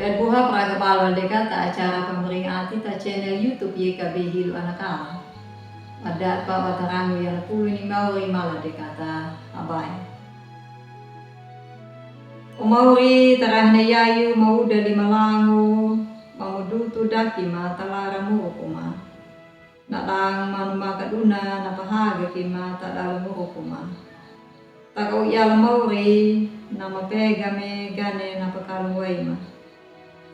Udah buha praga balwa deka ta acara pemeringati ta channel YouTube YKB Hilu Anakala. Pada pa watarangu yang puluh ni mauri mala deka ta abai. Umauri tarahna yayu mau dari malangu mamudutu daki ma talara murukuma. Nalang manuma kaduna napahaga kima talara murukuma. Takau yala mauri nama pegame gane napakaluwaima.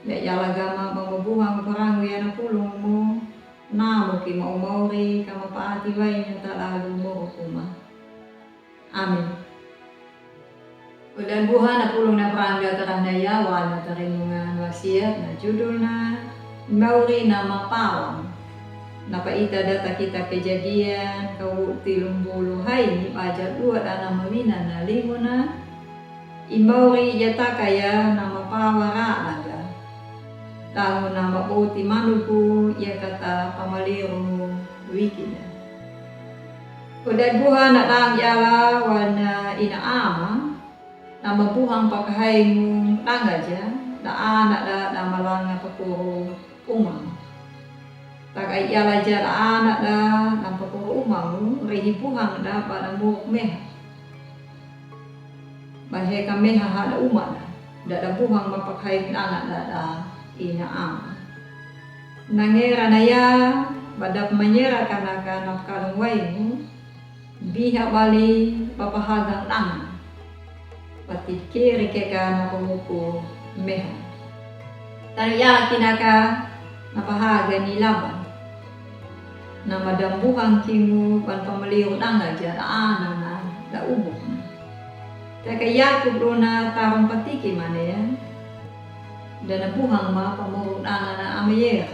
Ya yala gama pambubuhang parangu yana pulungmu namo ki mau mauri kama paati wainya talalu murukuma. Amin. Udan buha na pulong na perangga teranda yawa na tarinungan wasiat na judulna mauri na mapawang. Napaita data kita kejadian kau tilung bulu hai ni pajak dua dana mawina na limuna imauri yatakaya na mapawara laga. Tango na mabuti manuku ya kata pamaliru wikina. Udan buha na lang yala wana inaama na mabuhang pakahaymu tangaja na anak da malanga pakuro umang. Takay yala ja na anak da na pakuro umang rehibuhang da pada muruk meha. Baheka meha hada umang da buhang mapakhay anak da inaama. Nangera na ya badap manyera kanaka napkalong waimu biha bali papahagang tangan. Pati kiri keka na pumuko meha. Tariya kinaka napahaga ni laban. Na madambuhang kimu pan pamaliw tanga jaraan na daubok na. Taka Yakub na tarong patiki mana ya. Dan nabuhang ma pamuruk tanga na amayer.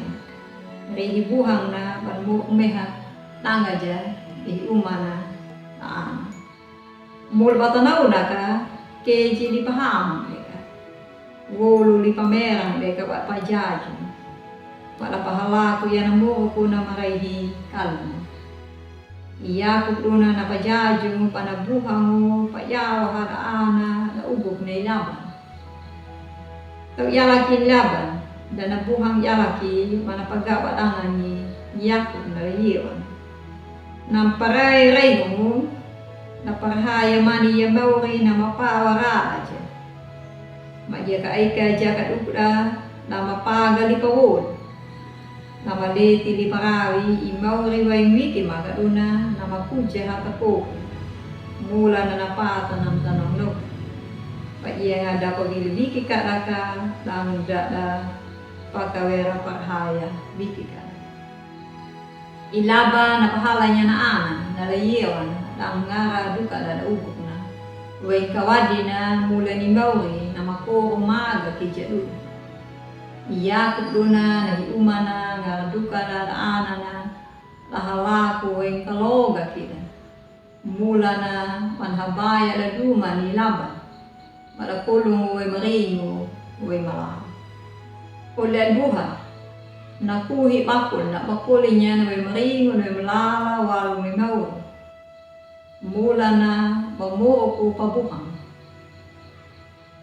Rihi buhang na panmuruk meha tanga ja ihi umana na. Mul batanau na ka keji di paham mereka, wolu di pameran mereka buat pajaju, pada pahala ku yang nemu ku na maraihi kalmu. Iya ku tuna na pajaju pada buhangu payawa hada ana na ubuk na ilaban. Tau yalaki ilaban dan na buhang yalaki mana pagawa tangan ni Yakub na riyon. Namparai raimu na parhaya mani ya mauri na mapawara aja. Maja ka aika jakat ukda na mapagali pawod. Na maleti li parawi imauri wa imiki makaduna na makuja hatako. Mula na napata ng tanong no. Paia nga da pagilibiki ka laka lang da pagkawera parhaya biki ka. Ilaba na pahala niya na anan na layewan ang ngara duka dan ubuk na. Uway kawadi na mula ni mauri na makuro maaga kijadu. Iyakub duna na hiuma na ngara duka dan ana na lahalaku uway kaloga kita. Mula na manhabaya na duma ni laban. Malakulong uway maringo uway malam. Ulan buha. Nakuhi bakul na bakuli niya na uway maringo uway malala walau may mauri. Mula na mamuro ko pabuhang.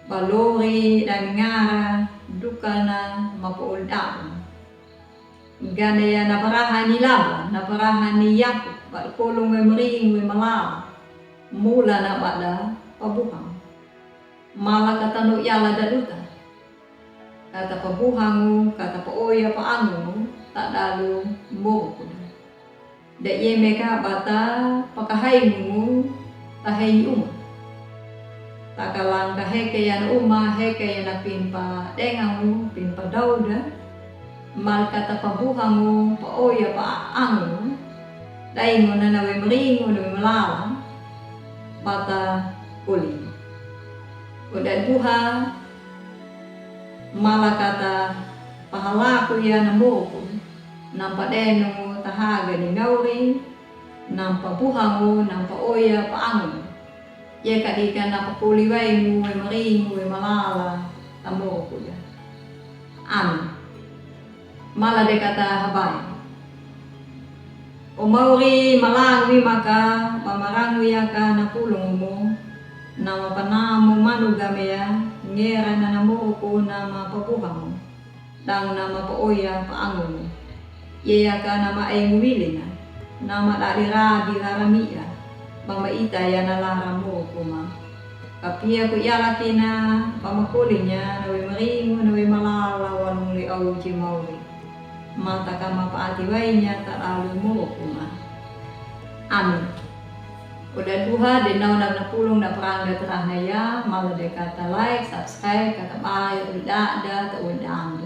Balori dan ngara duka na mapuuldaan. Ganaya na parahan ni Laban, na parahan ni Yakub, balkulong may maring may malala. Mula na pada pabuhang. Mala katano yala daluta. Kata pabuhang kata paoya paango, tak dalu muro ko na. Da ye meka bata pakahay mo tahay uma. Takalang kaheke yan uma heke yan pimpa dengang mo pimpa dauda. Mal kata pabuhang mo paoya paango. Dahil mo na nawe maringo nawe malala. Bata uli. Udah buha mala kata pahalaku yan namoko. Nampadeno mo tahaga ni mauri, nampa buhango, nampa oya paango. Ya kadika napapuliway mo, ay maringo, ay malala, tamo ko ya. Amin. Mala de kata habay. O mauri malangwi maka pamarangwi ka na pulong mo, na mapanamo manugame ya, ngera na namo ko na mapapuhang dang na mapaoya paangon iya ka na maayngwili na madalira di laramia bang maita ya na laramo ko ma kapia ko yalaki na pamakulinya nawe maringo nawe malala walong liaw jimawi mata ka mapaatiway tak lalu mo ko ma. Amin. Udah Tuhan dan naunag na pulong na perangga terah na ya, malah kata like, subscribe, kata bayar, tidak ada, tak undang.